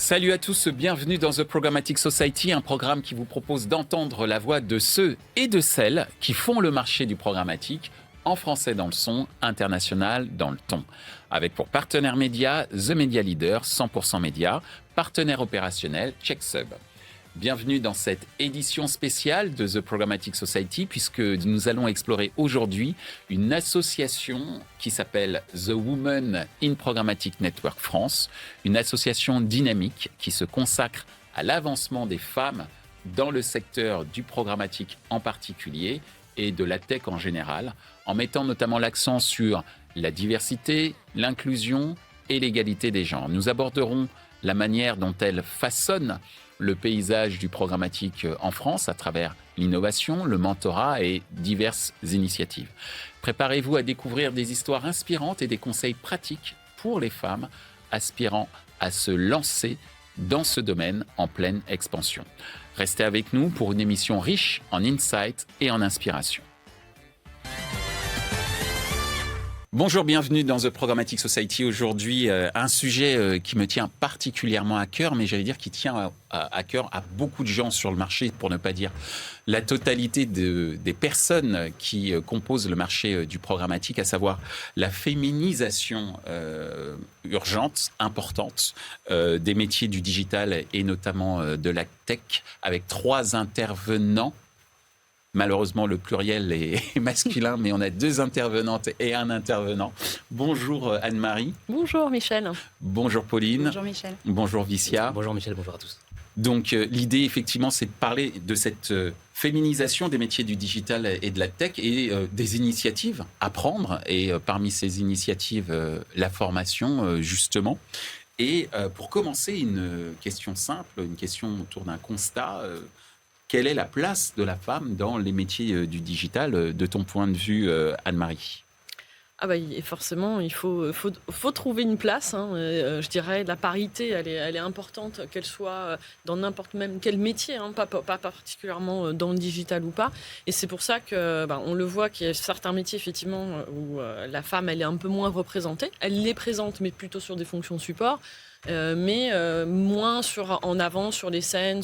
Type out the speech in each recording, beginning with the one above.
Salut à tous, bienvenue dans The Programmatic Society, un programme qui vous propose d'entendre la voix de ceux et de celles qui font le marché du programmatique, en français dans le son, international dans le ton. Avec pour partenaire média, The Media Leader, 100% média, partenaire opérationnel, CheckSub. Bienvenue dans cette édition spéciale de The Programmatic Society, puisque nous allons explorer aujourd'hui une association qui s'appelle The Women in Programmatic Network France, une association dynamique qui se consacre à l'avancement des femmes dans le secteur du programmatique en particulier et de la tech en général, en mettant notamment l'accent sur la diversité, l'inclusion et l'égalité des genres. Nous aborderons la manière dont elle façonne le paysage du programmatique en France à travers l'innovation, le mentorat et diverses initiatives. Préparez-vous à découvrir des histoires inspirantes et des conseils pratiques pour les femmes aspirant à se lancer dans ce domaine en pleine expansion. Restez avec nous pour une émission riche en insights et en inspiration. Bonjour, bienvenue dans The Programmatic Society. Aujourd'hui, un sujet qui me tient particulièrement à cœur, mais j'allais dire qui tient à cœur à beaucoup de gens sur le marché, pour ne pas dire la totalité des personnes qui composent le marché du programmatique, à savoir la féminisation urgente, importante, des métiers du digital et notamment de la tech, avec 3 intervenants. Malheureusement, le pluriel est masculin, mais on a 2 intervenantes et un intervenant. Bonjour Anne-Marie. Bonjour Michel. Bonjour Pauline. Bonjour Michel. Bonjour Vicia. Bonjour Michel, bonjour à tous. Donc l'idée, effectivement, c'est de parler de cette féminisation des métiers du digital et de la tech et des initiatives à prendre. Et parmi ces initiatives, la formation, justement. Et pour commencer, une question simple, une question autour d'un constat. Quelle est la place de la femme dans les métiers du digital, de ton point de vue, Anne-Marie ? Forcément, il faut trouver une place. Je dirais la parité, elle est importante, qu'elle soit dans n'importe même quel métier, pas particulièrement dans le digital ou pas. Et c'est pour ça que on le voit qu'il y a certains métiers effectivement où la femme elle est un peu moins représentée. Elle est présente, mais plutôt sur des fonctions support. Mais moins en avant sur les scènes,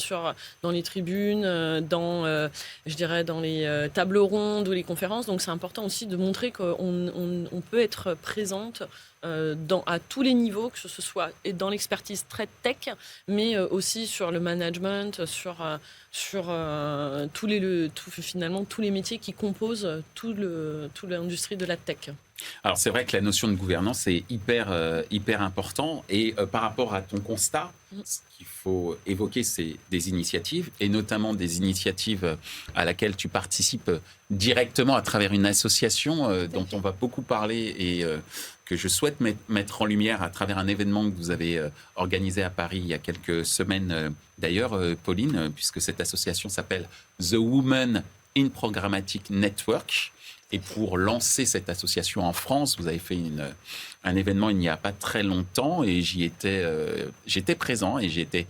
dans les tribunes, dans les tables rondes ou les conférences. Donc c'est important aussi de montrer qu'on peut être présente à tous les niveaux, que ce soit dans l'expertise très tech, mais aussi sur le management, sur finalement tous les métiers qui composent toute l'industrie de la tech. Alors c'est vrai que la notion de gouvernance est hyper important et par rapport à ton constat, ce qu'il faut évoquer, c'est des initiatives et notamment des initiatives à laquelle tu participes directement à travers une association dont on va beaucoup parler et que je souhaite mettre en lumière à travers un événement que vous avez organisé à Paris il y a quelques semaines d'ailleurs, Pauline, puisque cette association s'appelle The Women in Programmatic Network. Et pour lancer cette association en France, vous avez fait un événement il n'y a pas très longtemps et j'étais présent et j'étais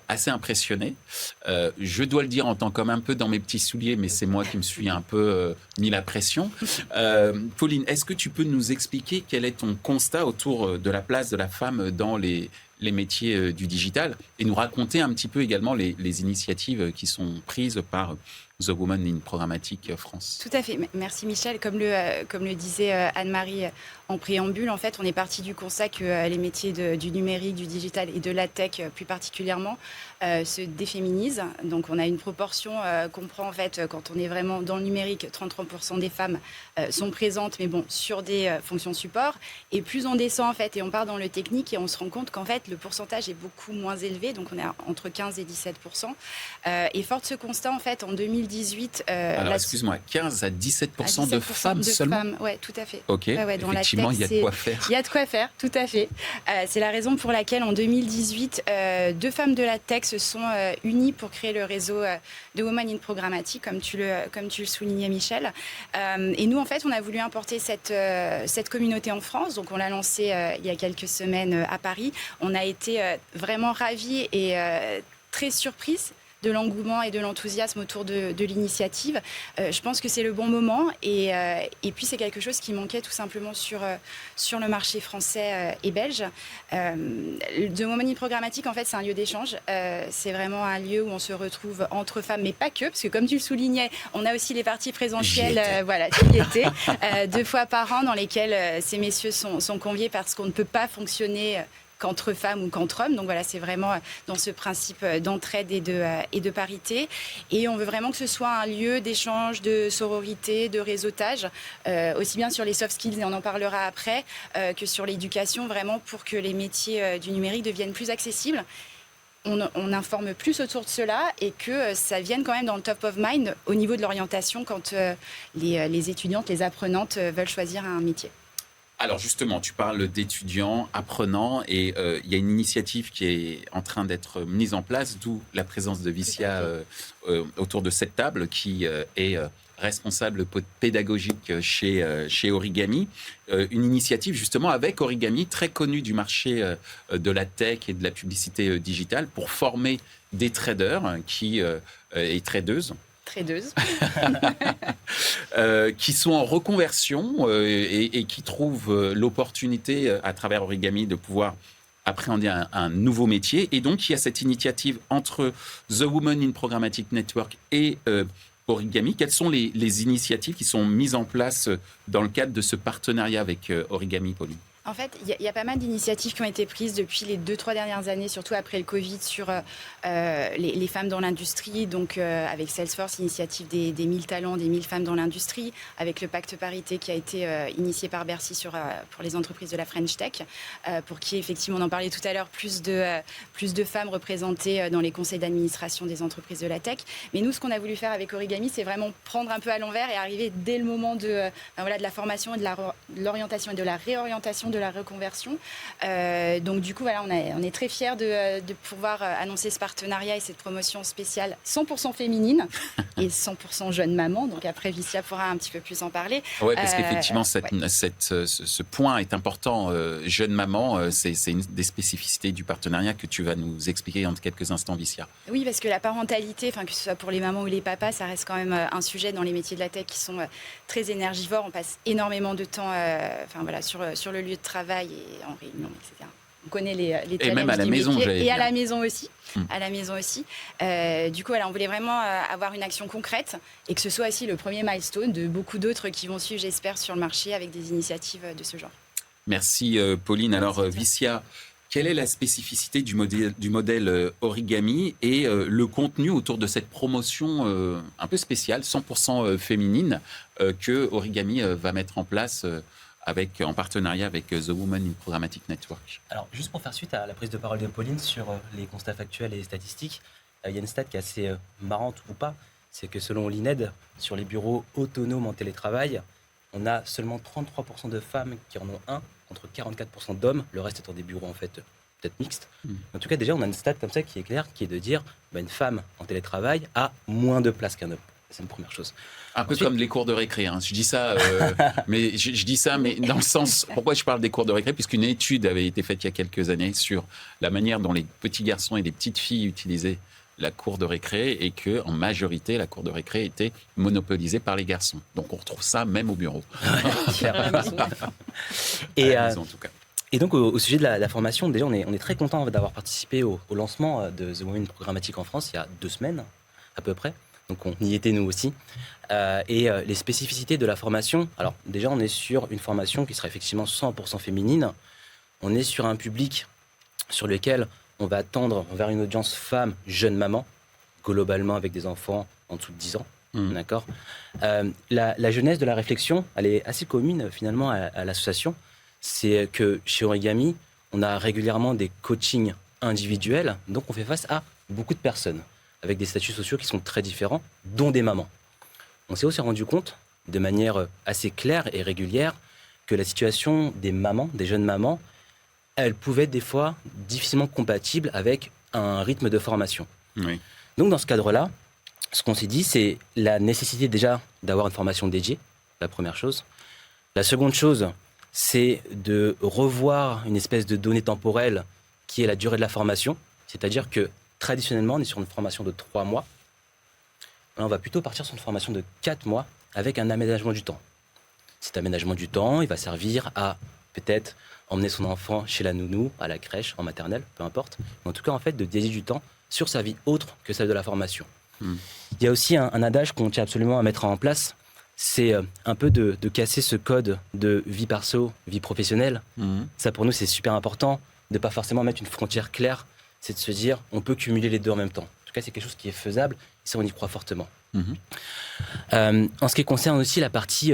assez impressionné. Je dois le dire en tant qu'homme un peu dans mes petits souliers, mais c'est moi qui me suis un peu mis la pression. Pauline, est-ce que tu peux nous expliquer quel est ton constat autour de la place de la femme dans les métiers du digital et nous raconter un petit peu également les initiatives qui sont prises par The Women in Programmatic France. Tout à fait. Merci Michel. Comme le disait Anne-Marie en préambule, en fait, on est parti du constat que les métiers du numérique, du digital et de la tech plus particulièrement se déféminisent. Donc on a une proportion qu'on prend en fait quand on est vraiment dans le numérique, 33% des femmes sont présentes, mais bon, sur des fonctions support. Et plus on descend en fait et on part dans le technique et on se rend compte qu'en fait le pourcentage est beaucoup moins élevé. Donc on est entre 15 et 17%. Et fort de ce constat en fait en 2018. Alors excuse-moi, 15 à 17% de femmes seulement. Oui, tout à fait. Ok. Effectivement, il y a de quoi faire. Il y a de quoi faire, tout à fait. C'est la raison pour laquelle en 2018, 2 femmes de la tech se sont unies pour créer le réseau de Women in Programmatic, comme tu le soulignais, Michel. Et nous, en fait, on a voulu importer cette communauté en France. Donc, on l'a lancé il y a quelques semaines à Paris. On a été vraiment ravis et très surprises l'engouement et de l'enthousiasme autour de l'initiative. Je pense que c'est le bon moment et puis c'est quelque chose qui manquait tout simplement sur le marché français et belge. The Woman in Programmatic, en fait, c'est un lieu d'échange. C'est vraiment un lieu où on se retrouve entre femmes, mais pas que, parce que comme tu le soulignais, on a aussi les parties présentielles, tu y étais, 2 fois par an dans lesquelles ces messieurs sont conviés parce qu'on ne peut pas fonctionner qu'entre femmes ou qu'entre hommes. Donc voilà, c'est vraiment dans ce principe d'entraide et de parité. Et on veut vraiment que ce soit un lieu d'échange, de sororité, de réseautage, aussi bien sur les soft skills, et on en parlera après, que sur l'éducation, vraiment pour que les métiers du numérique deviennent plus accessibles. On informe plus autour de cela et que ça vienne quand même dans le top of mind au niveau de l'orientation quand les étudiantes, les apprenantes veulent choisir un métier. Alors justement, tu parles d'étudiants, apprenants, et il y a une initiative qui est en train d'être mise en place, d'où la présence de Vicia autour de cette table, qui est responsable pédagogique chez Origami. Une initiative justement avec Origami, très connue du marché de la tech et de la publicité digitale, pour former des traders et tradeuses. Qui sont en reconversion et qui trouvent l'opportunité à travers Origami de pouvoir appréhender un nouveau métier. Et donc, il y a cette initiative entre The Woman in Programmatic Network et Origami. Quelles sont les initiatives qui sont mises en place dans le cadre de ce partenariat avec Origami, Pauline ? En fait, il y a pas mal d'initiatives qui ont été prises depuis les 2-3 dernières années, surtout après le Covid, sur les femmes dans l'industrie. Donc, avec Salesforce, initiative des 1000 talents, des 1000 femmes dans l'industrie, avec le pacte parité qui a été initié par Bercy pour les entreprises de la French Tech, pour qui, effectivement, on en parlait tout à l'heure, plus de femmes représentées dans les conseils d'administration des entreprises de la tech. Mais nous, ce qu'on a voulu faire avec Origami, c'est vraiment prendre un peu à l'envers et arriver dès le moment de la formation et de l'orientation et de la réorientation de la reconversion. Donc du coup, voilà, on est très fiers de pouvoir annoncer ce partenariat et cette promotion spéciale 100% féminine et 100% jeune maman. Donc après, Vicia pourra un petit peu plus en parler. Oui, parce qu'effectivement, ce point est important. Jeune maman, c'est une des spécificités du partenariat que tu vas nous expliquer dans quelques instants, Vicia. Oui, parce que la parentalité, que ce soit pour les mamans ou les papas, ça reste quand même un sujet dans les métiers de la tech qui sont très énergivores. On passe énormément de temps sur le lieu de travail et en réunion, etc. On connaît les challenges et même à la du maison, métier. Et à la maison aussi. À la maison aussi. Du coup, on voulait vraiment avoir une action concrète et que ce soit aussi le premier milestone de beaucoup d'autres qui vont suivre, j'espère, sur le marché avec des initiatives de ce genre. Merci, Pauline. Alors, Vicia, quelle est la spécificité du modèle Origami et le contenu autour de cette promotion un peu spéciale, 100% féminine, que Origami va mettre en place en partenariat avec The Woman in Programmatic Network? Alors, juste pour faire suite à la prise de parole de Pauline sur les constats factuels et les statistiques, il y a une stat qui est assez marrante ou pas, c'est que selon l'INED, sur les bureaux autonomes en télétravail, on a seulement 33% de femmes qui en ont un, contre 44% d'hommes, le reste étant des bureaux en fait peut-être mixtes. En tout cas, déjà, on a une stat comme ça qui est claire, qui est de dire une femme en télétravail a moins de place qu'un homme. C'est une première chose. Un peu comme les cours de récré. Je dis ça, mais je dis ça, mais dans le sens. Pourquoi je parle des cours de récré? Puisqu'une étude avait été faite il y a quelques années sur la manière dont les petits garçons et les petites filles utilisaient la cour de récré et que, en majorité, la cour de récré était monopolisée par les garçons. Donc, on retrouve ça même au bureau. Et à la maison, en tout cas. Et donc, au sujet de la formation, déjà, on est très content d'avoir participé au lancement de The Women Programmatic en France il y a 2 semaines, à peu près. Donc, on y était nous aussi. Et les spécificités de la formation, alors déjà, on est sur une formation qui sera effectivement 100% féminine. On est sur un public sur lequel on va tendre vers une audience femme, jeune maman, globalement avec des enfants en dessous de 10 ans. D'accord. La jeunesse de la réflexion, elle est assez commune finalement à l'association. C'est que chez Origami, on a régulièrement des coachings individuels, donc on fait face à beaucoup de personnes avec des statuts sociaux qui sont très différents, dont des mamans. On s'est aussi rendu compte, de manière assez claire et régulière, que la situation des mamans, des jeunes mamans, elle pouvait être des fois difficilement compatible avec un rythme de formation. Oui. Donc dans ce cadre-là, ce qu'on s'est dit, c'est la nécessité déjà d'avoir une formation dédiée, la première chose. La seconde chose, c'est de revoir une espèce de donnée temporelle qui est la durée de la formation. C'est-à-dire que traditionnellement, on est sur une formation de 3 mois. Là, on va plutôt partir sur une formation de 4 mois avec un aménagement du temps. Cet aménagement du temps, il va servir à peut-être emmener son enfant chez la nounou, à la crèche, en maternelle, peu importe. Mais en tout cas, en fait, de dédier du temps sur sa vie autre que celle de la formation. Il y a aussi un adage qu'on tient absolument à mettre en place, c'est un peu de casser ce code de vie perso, vie professionnelle. Ça, pour nous, c'est super important, de ne pas forcément mettre une frontière claire, c'est de se dire, on peut cumuler les deux en même temps. En tout cas, c'est quelque chose qui est faisable, et ça, on y croit fortement. En ce qui concerne aussi la partie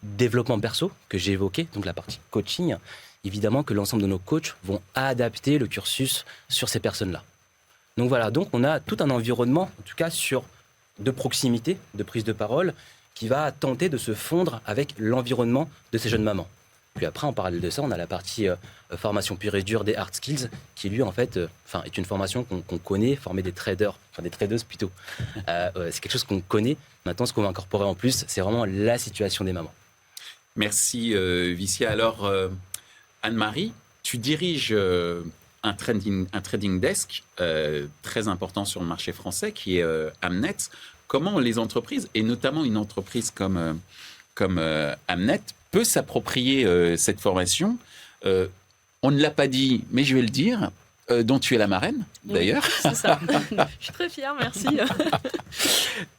développement perso, que j'ai évoqué, donc la partie coaching, évidemment que l'ensemble de nos coachs vont adapter le cursus sur ces personnes-là. Donc voilà, donc on a tout un environnement, en tout cas de proximité, de prise de parole, qui va tenter de se fondre avec l'environnement de ces jeunes mamans. Puis après, en parallèle de ça, on a la partie formation pure et dure des hard skills, qui lui, en fait, est une formation qu'on connaît, former des traders, des tradeuses plutôt. C'est quelque chose qu'on connaît. Maintenant, ce qu'on va incorporer en plus, c'est vraiment la situation des mamans. Merci, Vicia. Alors, Anne-Marie, tu diriges un trading desk très important sur le marché français, qui est Amnet. Comment les entreprises, et notamment une entreprise comme Amnet, peut s'approprier cette formation? On ne l'a pas dit, mais je vais le dire, dont tu es la marraine, d'ailleurs. Oui, c'est ça. Je suis très fière, merci.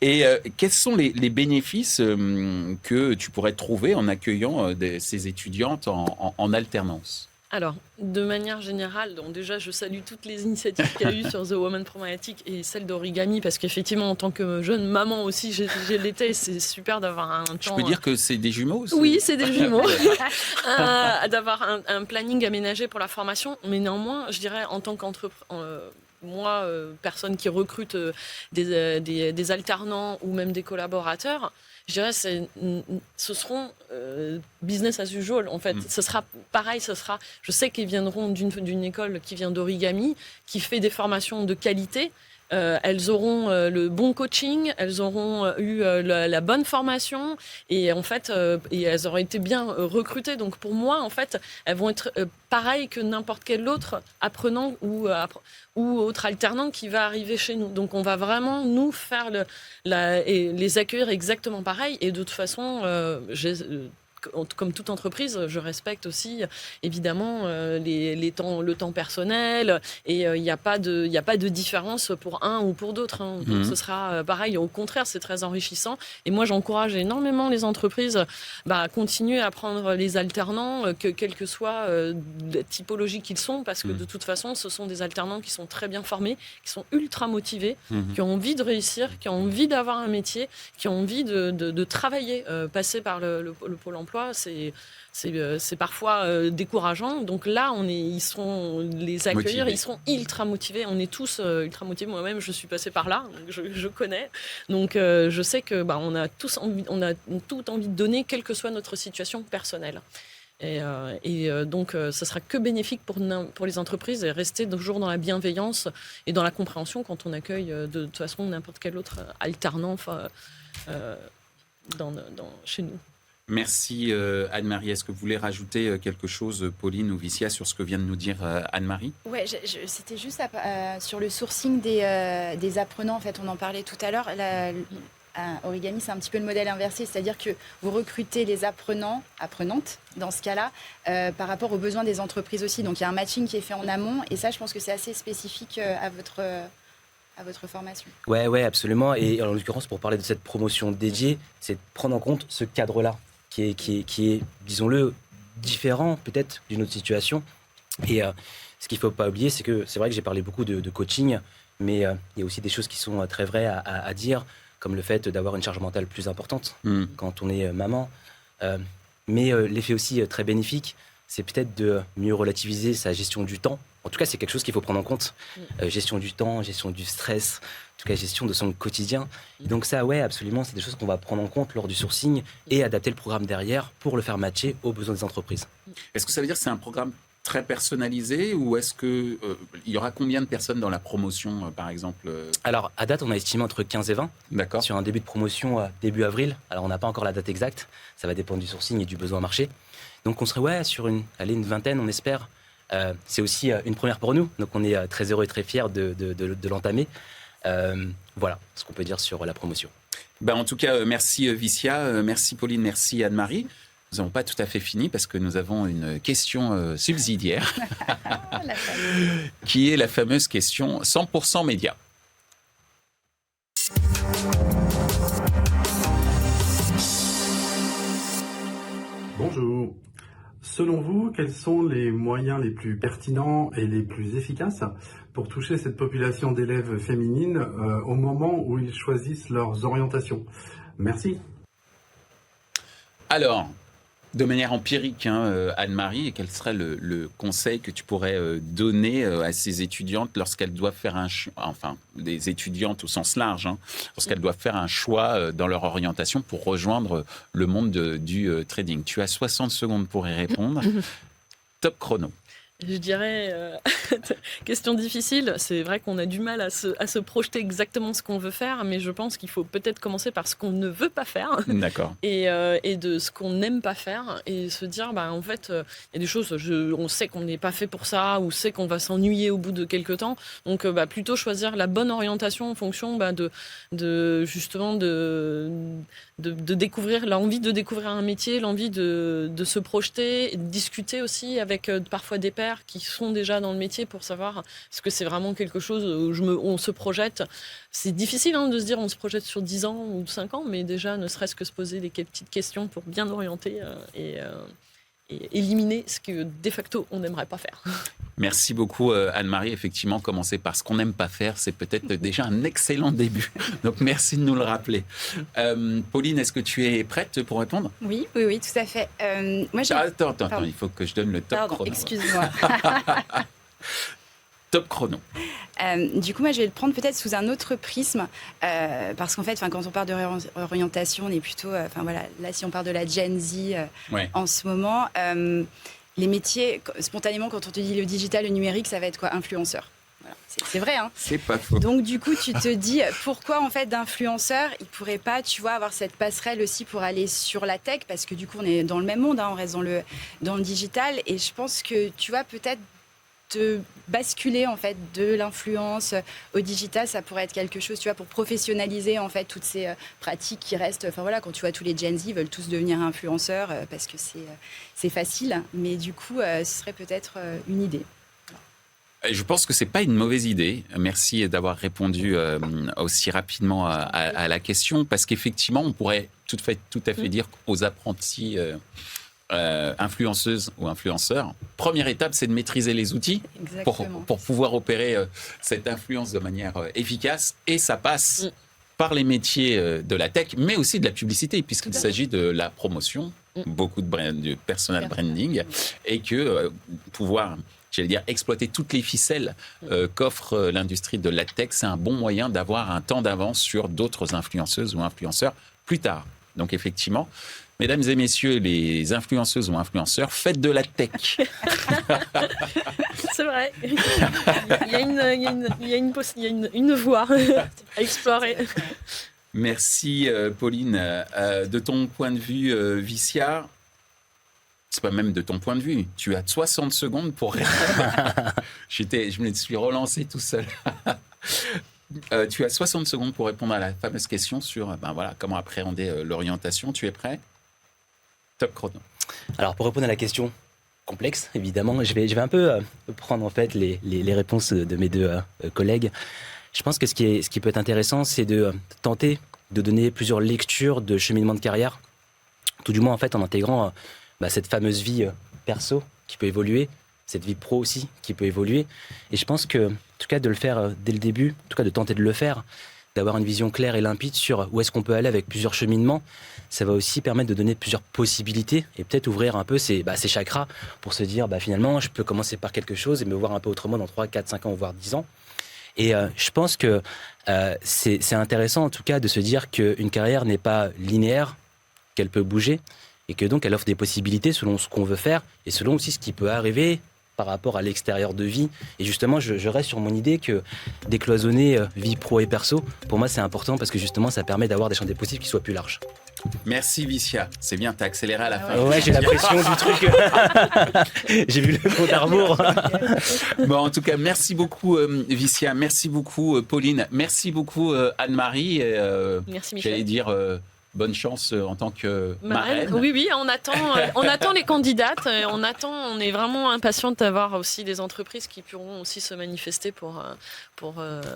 Et quels sont les bénéfices que tu pourrais trouver en accueillant ces étudiantes en alternance? Alors, de manière générale, donc déjà, je salue toutes les initiatives qu'il y a eu sur The Woman Programmatic et celle d'Origami, parce qu'effectivement, en tant que jeune maman aussi, j'ai l'été, c'est super d'avoir un temps... Je peux dire que c'est des jumeaux? Oui, c'est des jumeaux. D'avoir un planning aménagé pour la formation, mais néanmoins, je dirais, en tant qu'entrepreneur... moi, personne qui recrute des alternants ou même des collaborateurs, je dirais ce seront business as usual. En fait, ce sera pareil. Je sais qu'ils viendront d'une école qui vient d'Origami, qui fait des formations de qualité. Elles auront le bon coaching, elles auront eu la bonne formation et en fait, et elles auront été bien recrutées. Donc pour moi, en fait, elles vont être pareilles que n'importe quel autre apprenant ou autre alternant qui va arriver chez nous. Donc on va vraiment nous faire et les accueillir exactement pareil. Et de toute façon, comme toute entreprise, je respecte aussi évidemment le temps personnel et il n'y a pas de différence pour un ou pour d'autres. Donc ce sera pareil. Au contraire, c'est très enrichissant. Et moi, j'encourage énormément les entreprises à continuer à prendre les alternants, quelle que soit la typologie qu'ils sont, parce que de toute façon, ce sont des alternants qui sont très bien formés, qui sont ultra motivés, qui ont envie de réussir, qui ont envie d'avoir un métier, qui ont envie de travailler, passer par le Pôle emploi. C'est parfois décourageant. Donc là, les accueillir, motivés. ils seront ultra motivés. On est tous ultra motivés. Moi-même, je suis passée par là, donc je connais. Donc je sais que on a tout envie de donner, quelle que soit notre situation personnelle. Et donc, ça sera que bénéfique pour les entreprises et rester toujours dans la bienveillance et dans la compréhension quand on accueille de toute façon n'importe quel autre alternant chez nous. Merci Anne-Marie. Est-ce que vous voulez rajouter quelque chose, Pauline ou Vicia, sur ce que vient de nous dire Anne-Marie? Oui, c'était juste sur le sourcing des apprenants. En fait, on en parlait tout à l'heure. Origami, c'est un petit peu le modèle inversé, c'est-à-dire que vous recrutez les apprenantes, dans ce cas-là, par rapport aux besoins des entreprises aussi. Donc, il y a un matching qui est fait en amont, et ça, je pense que c'est assez spécifique à votre formation. Ouais, absolument. Et en l'occurrence, pour parler de cette promotion dédiée, c'est de prendre en compte ce cadre-là, qui est, disons-le, différent peut-être d'une autre situation. Et ce qu'il ne faut pas oublier, c'est que c'est vrai que j'ai parlé beaucoup de coaching, mais il y a aussi des choses qui sont très vraies à dire, comme le fait d'avoir une charge mentale plus importante quand on est maman. Mais l'effet aussi très bénéfique, c'est peut-être de mieux relativiser sa gestion du temps. En tout cas, c'est quelque chose qu'il faut prendre en compte. Gestion du temps, gestion du stress, en tout cas, gestion de son quotidien. Et donc ça, ouais, absolument, c'est des choses qu'on va prendre en compte lors du sourcing et adapter le programme derrière pour le faire matcher aux besoins des entreprises. Est-ce que ça veut dire que c'est un programme très personnalisé ou est-ce qu'il y aura combien de personnes dans la promotion, par exemple Alors, à date, on a estimé entre 15 et 20. D'accord. Sur un début de promotion début avril. Alors, on n'a pas encore la date exacte. Ça va dépendre du sourcing et du besoin marché. Donc, on serait sur une vingtaine, on espère, C'est aussi une première pour nous, donc on est très heureux et très fiers de l'entamer. Voilà ce qu'on peut dire sur la promotion. En tout cas, merci Vicia, merci Pauline, merci Anne-Marie. Nous n'avons pas tout à fait fini parce que nous avons une question subsidiaire qui est la fameuse question 100% média. Bonjour. Selon vous, quels sont les moyens les plus pertinents et les plus efficaces pour toucher cette population d'élèves féminines au moment où ils choisissent leurs orientations? Merci. Alors, de manière empirique, Anne-Marie, quel serait le conseil que tu pourrais donner à ces étudiantes lorsqu'elles doivent faire des étudiantes au sens large, lorsqu'elles doivent faire un choix dans leur orientation pour rejoindre le monde du trading? Tu as 60 secondes pour y répondre. Top chrono. Je dirais, question difficile, c'est vrai qu'on a du mal à se projeter exactement ce qu'on veut faire, mais je pense qu'il faut peut-être commencer par ce qu'on ne veut pas faire. D'accord. Et de ce qu'on n'aime pas faire, et se dire, en fait, il y a des choses, on sait qu'on n'est pas fait pour ça, ou sait qu'on va s'ennuyer au bout de quelques temps, donc plutôt choisir la bonne orientation en fonction justement de découvrir, l'envie de découvrir un métier, l'envie de se projeter, et de discuter aussi avec parfois des pairs qui sont déjà dans le métier pour savoir est-ce que c'est vraiment quelque chose où on se projette. C'est difficile de se dire on se projette sur 10 ans ou 5 ans, mais déjà ne serait-ce que se poser des petites questions pour bien orienter et éliminer ce que de facto on n'aimerait pas faire. Merci beaucoup Anne-Marie. Effectivement, commencer par ce qu'on n'aime pas faire, c'est peut-être déjà un excellent début. Donc merci de nous le rappeler. Pauline, est-ce que tu es prête pour répondre? Oui, tout à fait. Attends, il faut que je donne le top chrono. Excuse-moi. Top chrono. Du coup, moi, je vais le prendre peut-être sous un autre prisme, parce qu'en fait, quand on parle de réorientation, on est plutôt, là, si on parle de la Gen Z en ce moment, les métiers, spontanément, quand on te dit le digital, le numérique, ça va être quoi? Influenceur. Voilà. C'est vrai, C'est pas faux. Donc, du coup, tu te dis, pourquoi, en fait, d'influenceurs, ils pourraient pas, avoir cette passerelle aussi pour aller sur la tech, parce que, du coup, on est dans le même monde, on reste dans le digital, et je pense que, peut-être de basculer en fait de l'influence au digital, ça pourrait être quelque chose, pour professionnaliser en fait toutes ces pratiques qui restent. Quand tu vois tous les Gen Z veulent tous devenir influenceurs parce que c'est facile, mais du coup, ce serait peut-être une idée. Je pense que c'est pas une mauvaise idée. Merci d'avoir répondu aussi rapidement à la question, parce qu'effectivement, on pourrait tout à fait dire aux apprentis influenceuses ou influenceurs, première étape, c'est de maîtriser les outils pour pouvoir opérer cette influence de manière efficace, et ça passe par les métiers de la tech, mais aussi de la publicité, puisqu'il s'agit de la promotion, beaucoup de personal branding, et que pouvoir, exploiter toutes les ficelles qu'offre l'industrie de la tech, c'est un bon moyen d'avoir un temps d'avance sur d'autres influenceuses ou influenceurs plus tard. Donc effectivement, mesdames et messieurs, les influenceuses ou influenceurs, faites de la tech. C'est vrai. Il y a une voie à explorer. Merci Pauline. De ton point de vue, Vicia, c'est pas même de ton point de vue, tu as 60 secondes pour répondre. Je me suis relancé tout seul. Tu as 60 secondes pour répondre à la fameuse question sur comment appréhender l'orientation. Tu es prêt? Top chrono. Alors, pour répondre à la question complexe, évidemment, je vais un peu prendre en fait les réponses de mes deux collègues. Je pense que ce qui peut être intéressant, c'est de tenter de donner plusieurs lectures de cheminement de carrière, tout du moins en fait en intégrant cette fameuse vie perso qui peut évoluer, cette vie pro aussi qui peut évoluer. Et je pense que, en tout cas, de le faire dès le début, en tout cas de tenter de le faire, d'avoir une vision claire et limpide sur où est-ce qu'on peut aller avec plusieurs cheminements, ça va aussi permettre de donner plusieurs possibilités et peut-être ouvrir un peu ses chakras pour se dire finalement je peux commencer par quelque chose et me voir un peu autrement dans 3, 4, 5 ans, voire 10 ans. Et je pense que c'est intéressant en tout cas de se dire qu'une carrière n'est pas linéaire, qu'elle peut bouger et que donc elle offre des possibilités selon ce qu'on veut faire et selon aussi ce qui peut arriver par rapport à l'extérieur de vie. Et justement, je reste sur mon idée que décloisonner vie pro et perso, pour moi, c'est important parce que justement, ça permet d'avoir des champs des possibles qui soient plus larges. Merci Vicia. C'est bien, t'as accéléré à la fin. Ouais, j'ai la pression du truc. J'ai vu le compte à rebours. Bon, en tout cas, merci beaucoup Vicia, merci beaucoup Pauline, merci beaucoup Anne-Marie. Merci Michel. J'allais dire bonne chance en tant que marraine. Oui, on attend les candidates. On est vraiment impatiente d'avoir aussi des entreprises qui pourront aussi se manifester pour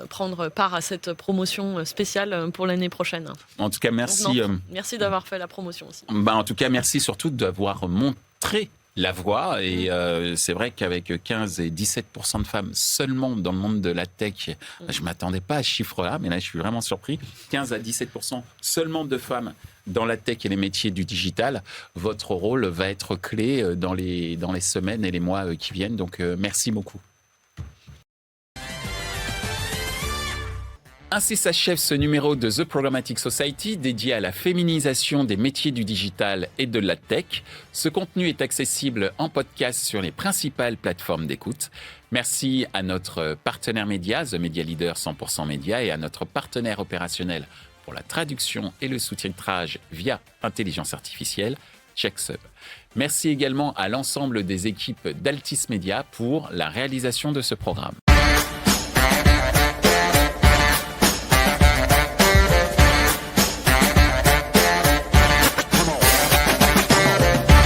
prendre part à cette promotion spéciale pour l'année prochaine. En tout cas, merci. Merci d'avoir fait la promotion aussi. En tout cas, merci surtout d'avoir montré la voie. Et c'est vrai qu'avec 15 et 17% de femmes seulement dans le monde de la tech, je ne m'attendais pas à ce chiffre-là, mais là, je suis vraiment surpris. 15 à 17% seulement de femmes dans la tech et les métiers du digital. Votre rôle va être clé dans les semaines et les mois qui viennent. Donc, merci beaucoup. Ainsi s'achève ce numéro de The Programmatic Society dédié à la féminisation des métiers du digital et de la tech. Ce contenu est accessible en podcast sur les principales plateformes d'écoute. Merci à notre partenaire média, The Media Leader 100% Média, et à notre partenaire opérationnel pour la traduction et le sous-titrage via intelligence artificielle, CheckSub. Merci également à l'ensemble des équipes d'Altis Media pour la réalisation de ce programme.